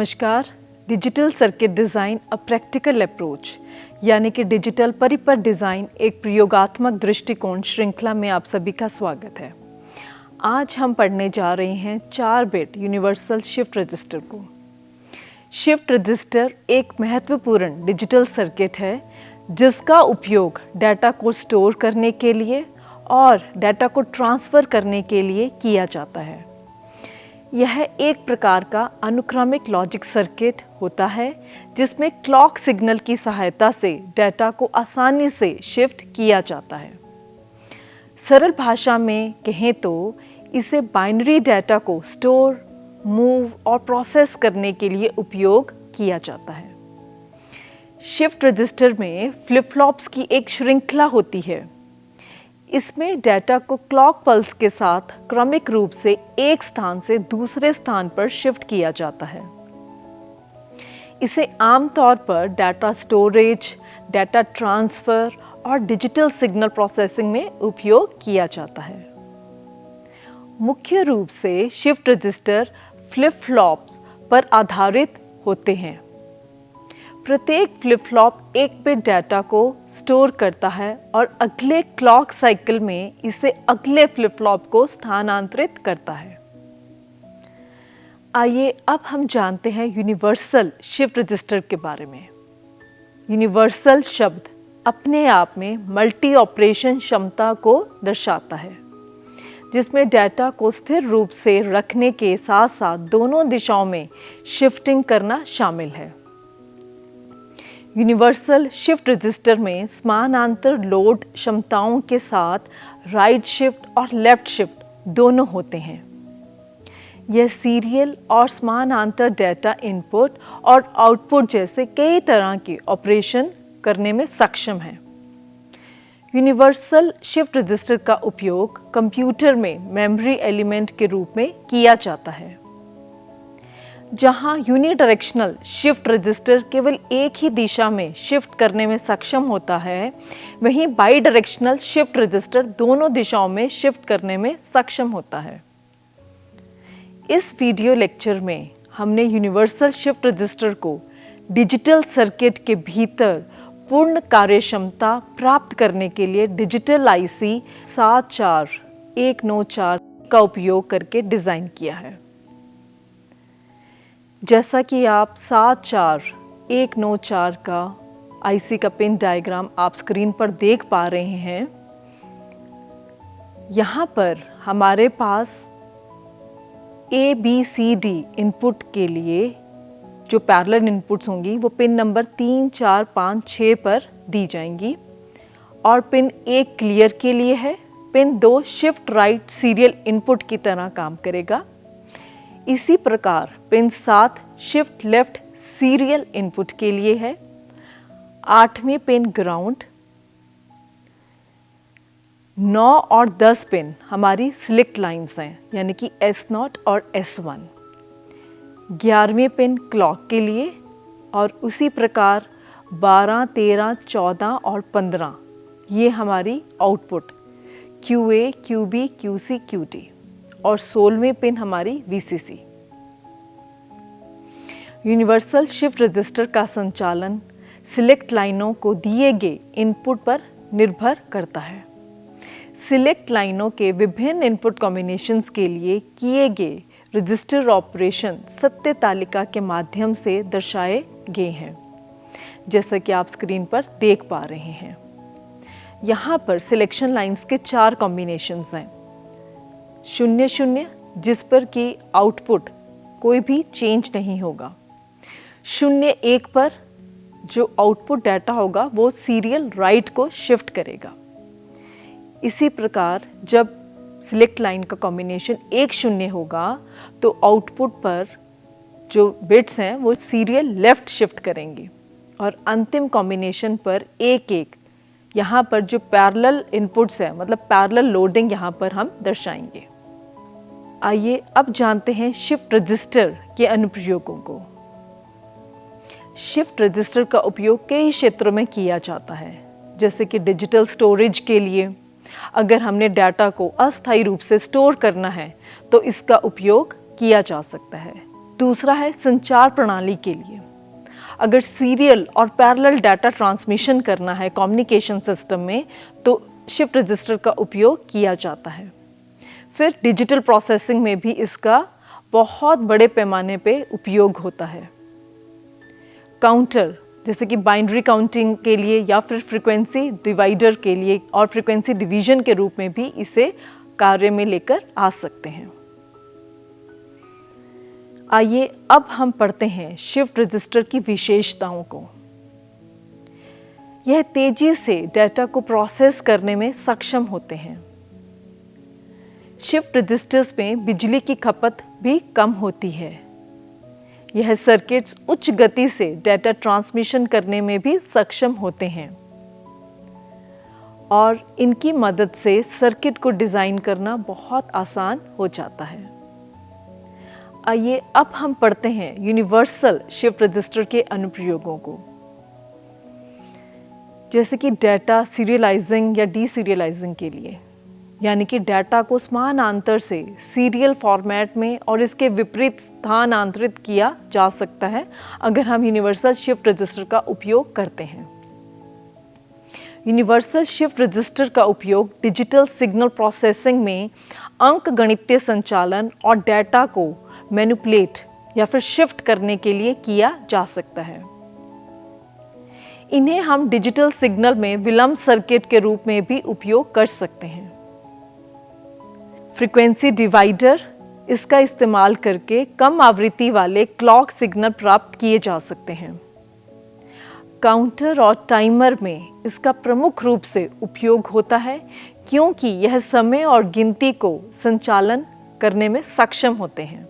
नमस्कार। Digital circuit design a practical approach यानी कि डिजिटल परिपथ डिज़ाइन एक प्रयोगात्मक दृष्टिकोण श्रृंखला में आप सभी का स्वागत है। आज हम पढ़ने जा रहे हैं 4 बिट यूनिवर्सल शिफ्ट रजिस्टर को। शिफ्ट रजिस्टर एक महत्वपूर्ण डिजिटल सर्किट है जिसका उपयोग डाटा को स्टोर करने के लिए और डाटा को ट्रांसफ़र करने के लिए किया जाता है। यह एक प्रकार का अनुक्रमिक लॉजिक सर्किट होता है जिसमें क्लॉक सिग्नल की सहायता से डाटा को आसानी से शिफ्ट किया जाता है। सरल भाषा में कहें तो इसे बाइनरी डाटा को स्टोर, मूव और प्रोसेस करने के लिए उपयोग किया जाता है। शिफ्ट रजिस्टर में फ्लिप फ्लॉप्स की एक श्रृंखला होती है। इसमें डाटा को क्लॉक पल्स के साथ क्रमिक रूप से एक स्थान से दूसरे स्थान पर शिफ्ट किया जाता है। इसे आमतौर पर डाटा स्टोरेज, डाटा ट्रांसफ़र और डिजिटल सिग्नल प्रोसेसिंग में उपयोग किया जाता है। मुख्य रूप से शिफ्ट रजिस्टर फ्लिप फ्लॉप्स पर आधारित होते हैं। प्रत्येक फ्लिप फ्लॉप एक बिट डाटा को स्टोर करता है और अगले क्लॉक साइकिल में इसे अगले फ्लिप फ्लॉप को स्थानांतरित करता है। आइए अब हम जानते हैं यूनिवर्सल शिफ्ट रजिस्टर के बारे में। यूनिवर्सल शब्द अपने आप में मल्टी ऑपरेशन क्षमता को दर्शाता है, जिसमें डाटा को स्थिर रूप से रखने के साथ साथ दोनों दिशाओं में शिफ्टिंग करना शामिल है। यूनिवर्सल शिफ्ट रजिस्टर में समानांतर लोड क्षमताओं के साथ राइट शिफ्ट और लेफ्ट शिफ्ट दोनों होते हैं। यह सीरियल और समानांतर डाटा इनपुट और आउटपुट जैसे कई तरह के ऑपरेशन करने में सक्षम है। यूनिवर्सल शिफ्ट रजिस्टर का उपयोग कंप्यूटर में मेमोरी एलिमेंट के रूप में किया जाता है। जहां यूनिडायरेक्शनल शिफ्ट रजिस्टर केवल एक ही दिशा में शिफ्ट करने में सक्षम होता है, वहीं बाई डायरेक्शनल शिफ्ट रजिस्टर दोनों दिशाओं में शिफ्ट करने में सक्षम होता है। इस वीडियो लेक्चर में हमने यूनिवर्सल शिफ्ट रजिस्टर को डिजिटल सर्किट के भीतर पूर्ण कार्यक्षमता प्राप्त करने के लिए डिजिटल IC 74194 का उपयोग करके डिज़ाइन किया है। जैसा कि आप 74194 का IC का पिन डायग्राम आप स्क्रीन पर देख पा रहे हैं, यहाँ पर हमारे पास ABCD इनपुट के लिए जो पैरेलल इनपुट्स होंगी वो पिन नंबर 3, 4, 5, 6 पर दी जाएंगी और पिन 1 क्लियर के लिए है। Pin 2 shift right serial input की तरह काम करेगा। इसी प्रकार pin 7 shift left serial input के लिए है। 8वीं पिन ग्राउंड। 9 और 10 पिन हमारी सिलेक्ट लाइंस हैं, यानी कि S0 और S1। 11वीं पिन क्लॉक के लिए और उसी प्रकार 12, 13, 14 और 15 ये हमारी output QA, QB, QC, QD और 16वीं पिन हमारी VCC। यूनिवर्सल शिफ्ट रजिस्टर का संचालन सिलेक्ट लाइनों को दिए गए इनपुट पर निर्भर करता है। सिलेक्ट लाइनों के विभिन्न इनपुट कॉम्बिनेशंस के लिए किए गए रजिस्टर ऑपरेशन सत्य तालिका के माध्यम से दर्शाए गए हैं, जैसा कि आप स्क्रीन पर देख पा रहे हैं। यहाँ पर सिलेक्शन लाइंस के 4 कॉम्बिनेशंस हैं। 0 0 जिस पर कि आउटपुट कोई भी चेंज नहीं होगा। 0 1 पर जो आउटपुट डाटा होगा वो सीरियल राइट को शिफ्ट करेगा। इसी प्रकार जब सिलेक्ट लाइन का कॉम्बिनेशन 1 0 होगा तो आउटपुट पर जो बिट्स हैं वो सीरियल लेफ्ट शिफ्ट करेंगे और अंतिम कॉम्बिनेशन पर 1 1 यहाँ पर जो पैरेलल इनपुट्स हैं, मतलब पैरेलल लोडिंग यहाँ पर हम दर्शाएंगे। आइए अब जानते हैं शिफ्ट रजिस्टर के अनुप्रयोगों को। शिफ्ट रजिस्टर का उपयोग कई क्षेत्रों में किया जाता है, जैसे कि डिजिटल स्टोरेज के लिए। अगर हमने डाटा को अस्थायी रूप से स्टोर करना है तो इसका उपयोग किया जा सकता है। दूसरा है संचार प्रणाली के लिए। अगर सीरियल और पैरेलल डाटा ट्रांसमिशन करना है कम्युनिकेशन सिस्टम में तो शिफ्ट रजिस्टर का उपयोग किया जाता है। फिर डिजिटल प्रोसेसिंग में भी इसका बहुत बड़े पैमाने पे उपयोग होता है। काउंटर जैसे कि बाइनरी काउंटिंग के लिए या फिर फ्रीक्वेंसी डिवाइडर के लिए और फ्रीक्वेंसी डिवीजन के रूप में भी इसे कार्य में लेकर आ सकते हैं। आइए अब हम पढ़ते हैं शिफ्ट रजिस्टर की विशेषताओं को। यह तेजी से डेटा को प्रोसेस करने में सक्षम होते हैं। शिफ्ट रजिस्टर्स में बिजली की खपत भी कम होती है। यह सर्किट्स उच्च गति से डेटा ट्रांसमिशन करने में भी सक्षम होते हैं और इनकी मदद से सर्किट को डिज़ाइन करना बहुत आसान हो जाता है। आइए अब हम पढ़ते हैं यूनिवर्सल शिफ्ट रजिस्टर के अनुप्रयोगों को, जैसे कि डेटा सीरियलाइजिंग या डीसीरियलाइजिंग के लिए, यानी कि डेटा को समानांतर से सीरियल फॉर्मेट में और इसके विपरीत स्थानांतरित किया जा सकता है अगर हम यूनिवर्सल शिफ्ट रजिस्टर का उपयोग करते हैं। यूनिवर्सल शिफ्ट रजिस्टर का उपयोग डिजिटल सिग्नल प्रोसेसिंग में अंकगणितीय संचालन और डेटा को मैनिपुलेट या फिर शिफ्ट करने के लिए किया जा सकता है। इन्हें हम डिजिटल सिग्नल में विलंब सर्किट के रूप में भी उपयोग कर सकते हैं। फ्रीक्वेंसी डिवाइडर, इसका इस्तेमाल करके कम आवृत्ति वाले क्लॉक सिग्नल प्राप्त किए जा सकते हैं। काउंटर और टाइमर में इसका प्रमुख रूप से उपयोग होता है क्योंकि यह समय और गिनती को संचालन करने में सक्षम होते हैं।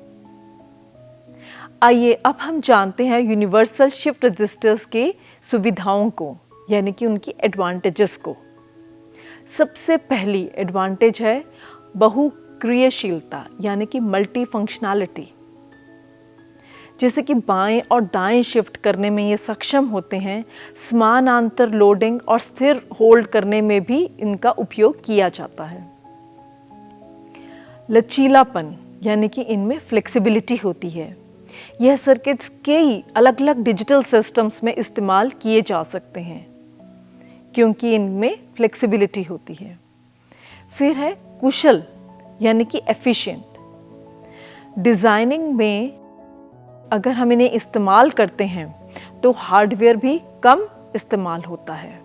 आइए अब हम जानते हैं यूनिवर्सल शिफ्ट रजिस्टर्स के सुविधाओं को, यानी कि उनकी एडवांटेजेस को। सबसे पहली एडवांटेज है बहुक्रियाशीलता, यानी कि मल्टी फंक्शनैलिटी। जैसे कि बाएं और दाएं शिफ्ट करने में ये सक्षम होते हैं। समानांतर लोडिंग और स्थिर होल्ड करने में भी इनका उपयोग किया जाता है। लचीलापन, यानी कि इनमें फ्लेक्सिबिलिटी होती है। यह सर्किट्स कई अलग अलग डिजिटल सिस्टम्स में इस्तेमाल किए जा सकते हैं क्योंकि इनमें फ्लेक्सिबिलिटी होती है। फिर है कुशल, यानी कि एफिशिएंट। डिजाइनिंग में अगर हम इन्हें इस्तेमाल करते हैं तो हार्डवेयर भी कम इस्तेमाल होता है।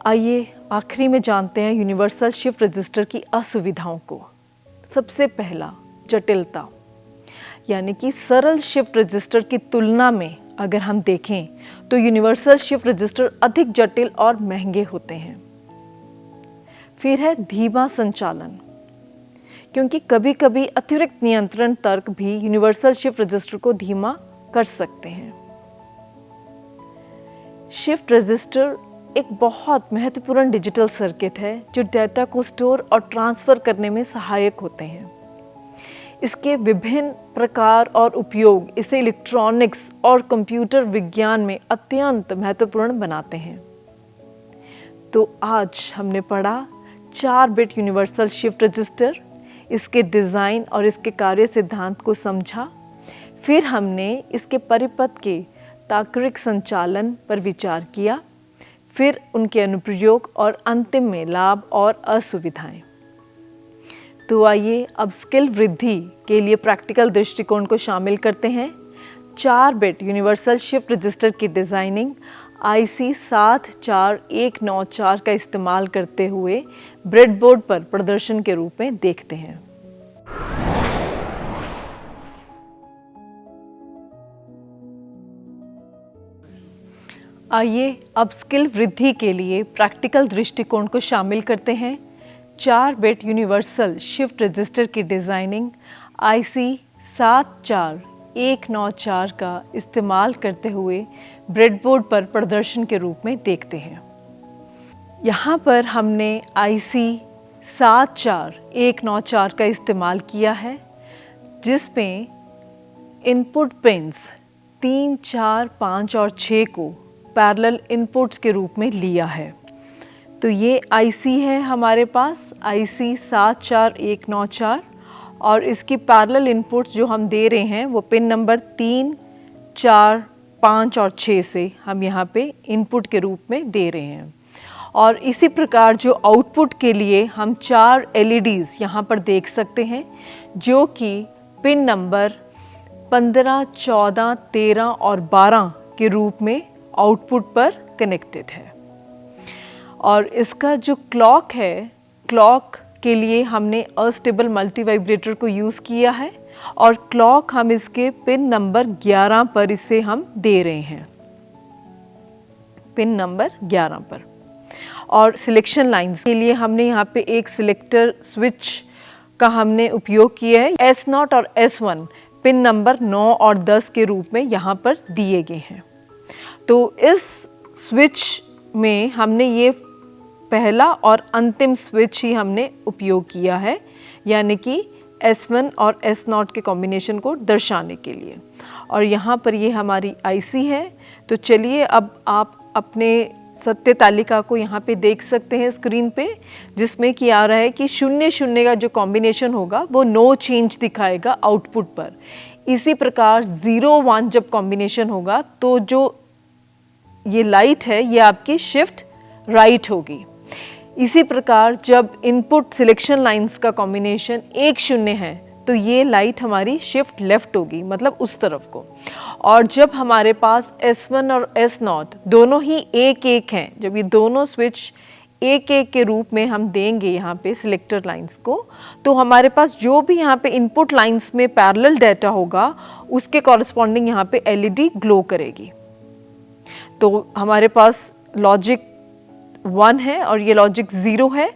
आइए आखिरी में जानते हैं यूनिवर्सल शिफ्ट रजिस्टर की असुविधाओं को। सबसे पहला, जटिलता, यानी कि सरल शिफ्ट रजिस्टर की तुलना में अगर हम देखें तो यूनिवर्सल शिफ्ट रजिस्टर अधिक जटिल और महंगे होते हैं। फिर है धीमा संचालन, क्योंकि कभी कभी अतिरिक्त नियंत्रण तर्क भी यूनिवर्सल शिफ्ट रजिस्टर को धीमा कर सकते हैं। शिफ्ट रजिस्टर एक बहुत महत्वपूर्ण डिजिटल सर्किट है जो डेटा को स्टोर और ट्रांसफर करने में सहायक होते हैं। इसके विभिन्न प्रकार और उपयोग इसे इलेक्ट्रॉनिक्स और कंप्यूटर विज्ञान में अत्यंत महत्वपूर्ण बनाते हैं। तो आज हमने पढ़ा 4 बिट यूनिवर्सल शिफ्ट रजिस्टर, इसके डिज़ाइन और इसके कार्य सिद्धांत को समझा। फिर हमने इसके परिपथ के तार्किक संचालन पर विचार किया, फिर उनके अनुप्रयोग और अंतिम में लाभ और असुविधाएं। तो आइए अब स्किल वृद्धि के लिए प्रैक्टिकल दृष्टिकोण को शामिल करते हैं। 4 बिट यूनिवर्सल शिफ्ट रजिस्टर की डिज़ाइनिंग IC 74194 का इस्तेमाल करते हुए ब्रेडबोर्ड पर प्रदर्शन के रूप में देखते हैं। आइए अब स्किल वृद्धि के लिए प्रैक्टिकल दृष्टिकोण को शामिल करते हैं। 4 बिट यूनिवर्सल शिफ्ट रजिस्टर की डिज़ाइनिंग IC 74194 का इस्तेमाल करते हुए ब्रेडबोर्ड पर प्रदर्शन के रूप में देखते हैं। यहाँ पर हमने IC 74194 का इस्तेमाल किया है, जिसमें इनपुट पिन्स 3, 4, 5 और 6 को पैरेलल इनपुट्स के रूप में लिया है। तो ये IC है हमारे पास IC 74194 और इसकी पैरेलल इनपुट्स जो हम दे रहे हैं वो पिन नंबर 3, 4, 5 और 6 से हम यहाँ पे इनपुट के रूप में दे रहे हैं। और इसी प्रकार जो आउटपुट के लिए हम 4 LEDs यहाँ पर देख सकते हैं जो कि पिन नंबर 15, 14, 13 और 12 के रूप में आउटपुट पर कनेक्टेड है। और इसका जो क्लॉक है, क्लॉक के लिए हमने अस्टेबल मल्टी वाइब्रेटर को यूज़ किया है और क्लॉक हम इसके पिन नंबर 11 पर इसे हम दे रहे हैं, पिन नंबर 11 पर। और सिलेक्शन लाइंस के लिए हमने यहाँ पे एक सिलेक्टर स्विच का हमने उपयोग किया है। S0 और S1 पिन नंबर 9 और 10 के रूप में यहाँ पर दिए गए हैं। तो इस स्विच में हमने ये पहला और अंतिम स्विच ही हमने उपयोग किया है, यानी कि S1 और S0 के कॉम्बिनेशन को दर्शाने के लिए। और यहाँ पर ये हमारी IC है। तो चलिए अब आप अपने सत्य तालिका को यहाँ पे देख सकते हैं स्क्रीन पे, जिसमें कि आ रहा है कि 0 0 का जो कॉम्बिनेशन होगा वो नो चेंज दिखाएगा आउटपुट पर। इसी प्रकार 0 1 जब कॉम्बिनेशन होगा तो जो ये लाइट है ये आपकी शिफ्ट राइट होगी। इसी प्रकार जब इनपुट सिलेक्शन लाइंस का कॉम्बिनेशन 1 0 है तो ये लाइट हमारी शिफ्ट लेफ्ट होगी, मतलब उस तरफ को। और जब हमारे पास S1 और S0 दोनों ही 1 1 हैं, जब ये दोनों स्विच 1 1 के रूप में हम देंगे यहाँ पे सिलेक्टर लाइंस को, तो हमारे पास जो भी यहाँ पे इनपुट लाइंस में पैरेलल डाटा होगा उसके कॉरस्पॉन्डिंग यहाँ पे LED ग्लो करेगी। तो हमारे पास लॉजिक 1 है और ये लॉजिक 0 है।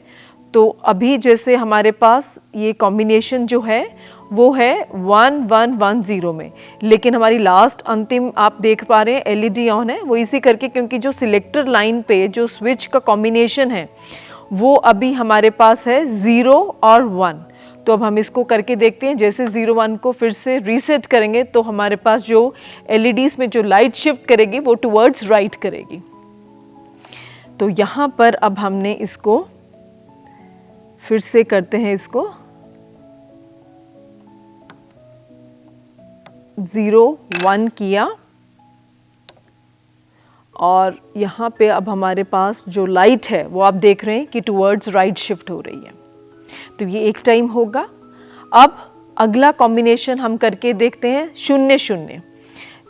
तो अभी जैसे हमारे पास ये कॉम्बिनेशन जो है वो है 1 1 1 0 में, लेकिन हमारी लास्ट अंतिम आप देख पा रहे हैं LED ऑन है, वो इसी करके क्योंकि जो सिलेक्टर लाइन पे जो स्विच का कॉम्बिनेशन है वो अभी हमारे पास है 0 और 1। तो अब हम इसको करके देखते हैं। जैसे 0 1 को फिर से रीसेट करेंगे तो हमारे पास जो LEDs में जो लाइट शिफ्ट करेगी वो टुवर्ड्स राइट करेगी। तो यहाँ पर अब हमने इसको फिर से करते हैं, इसको 0 1 किया और यहाँ पे अब हमारे पास जो लाइट है वो आप देख रहे हैं कि टुवर्ड्स राइट शिफ्ट हो रही है। तो ये एक टाइम होगा। अब अगला कॉम्बिनेशन हम करके देखते हैं 0 0,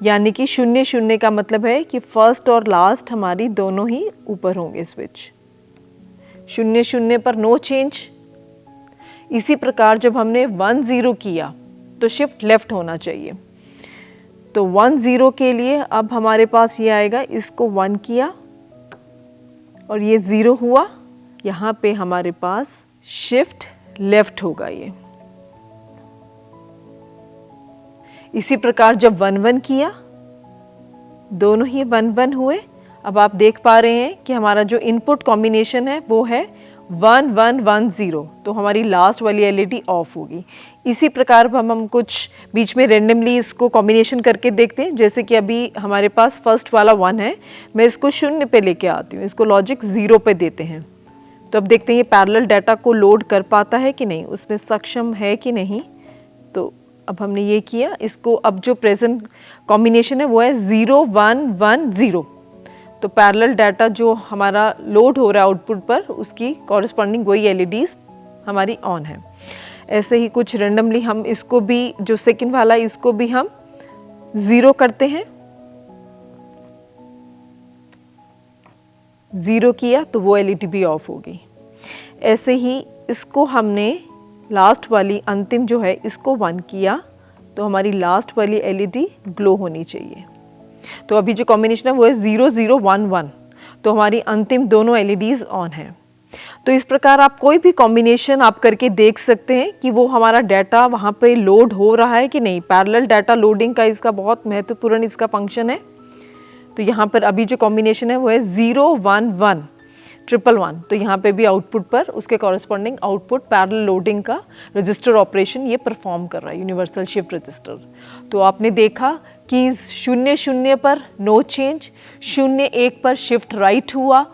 यानी कि 0 0 का मतलब है कि फर्स्ट और लास्ट हमारी दोनों ही ऊपर होंगे स्विच। 0 0 पर नो चेंज। इसी प्रकार जब हमने 1 0 किया तो शिफ्ट लेफ्ट होना चाहिए। तो 1 0 के लिए अब हमारे पास ये आएगा, इसको 1 किया और ये 0 हुआ, यहाँ पे हमारे पास शिफ्ट लेफ्ट होगा ये। इसी प्रकार जब 1 1 किया, दोनों ही 1 1 हुए। अब आप देख पा रहे हैं कि हमारा जो इनपुट कॉम्बिनेशन है वो है 1 1 1 0, तो हमारी लास्ट वाली LED ऑफ होगी। इसी प्रकार हम कुछ बीच में रेंडमली इसको कॉम्बिनेशन करके देखते हैं। जैसे कि अभी हमारे पास फर्स्ट वाला 1 है, मैं इसको 0 पे लेके आती हूँ, इसको लॉजिक 0 पे देते हैं। तो अब देखते हैं ये पैरेलल डाटा को लोड कर पाता है कि नहीं, उसमें सक्षम है कि नहीं। तो अब हमने ये किया, इसको अब जो प्रेजेंट कॉम्बिनेशन है वो है 0 1 1 0। तो पैरेलल डाटा जो हमारा लोड हो रहा है आउटपुट पर उसकी कॉरस्पॉन्डिंग वही LEDs हमारी ऑन है। ऐसे ही कुछ रेंडमली हम इसको भी, जो सेकंड वाला इसको भी हम 0 करते हैं। 0 किया तो वो LED भी ऑफ होगी। ऐसे ही इसको हमने लास्ट वाली अंतिम जो है इसको 1 किया तो हमारी लास्ट वाली LED ग्लो होनी चाहिए। तो अभी जो कॉम्बिनेशन है वो है 0 0 1 1, तो हमारी अंतिम दोनों LEDs ऑन है। तो इस प्रकार आप कोई भी कॉम्बिनेशन आप करके देख सकते हैं कि वो हमारा डाटा वहाँ पे लोड हो रहा है कि नहीं। पैरेलल डाटा लोडिंग का इसका बहुत महत्वपूर्ण इसका फंक्शन है। तो यहाँ पर अभी जो कॉम्बिनेशन है वो है 0 1 1 1 1, तो यहाँ पे भी आउटपुट पर उसके कॉरस्पॉन्डिंग आउटपुट पैरेलल लोडिंग का रजिस्टर ऑपरेशन ये परफॉर्म कर रहा है, यूनिवर्सल शिफ्ट रजिस्टर। तो आपने देखा कि 0 0 पर नो चेंज, 0 1 पर शिफ्ट राइट हुआ,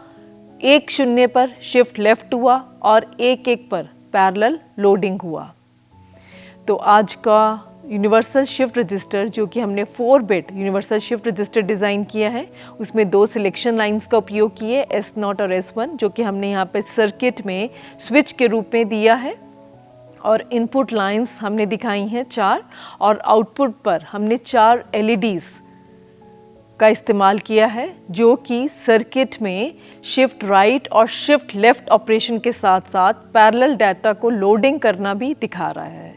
1 0 पर शिफ्ट लेफ्ट हुआ और 1 1 पर पैरेलल लोडिंग हुआ। तो आज का यूनिवर्सल शिफ्ट रजिस्टर जो कि हमने 4 bit universal shift register design किया है, उसमें 2 सिलेक्शन लाइंस का उपयोग किए, S0 और S1, जो कि हमने यहाँ पे सर्किट में स्विच के रूप में दिया है। और इनपुट लाइंस हमने दिखाई हैं 4, और आउटपुट पर हमने 4 LEDs का इस्तेमाल किया है, जो कि सर्किट में शिफ्ट राइट और शिफ्ट लेफ्ट ऑपरेशन के साथ साथ पैरेलल डाटा को लोडिंग करना भी दिखा रहा है।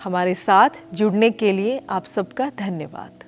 हमारे साथ जुड़ने के लिए आप सबका धन्यवाद।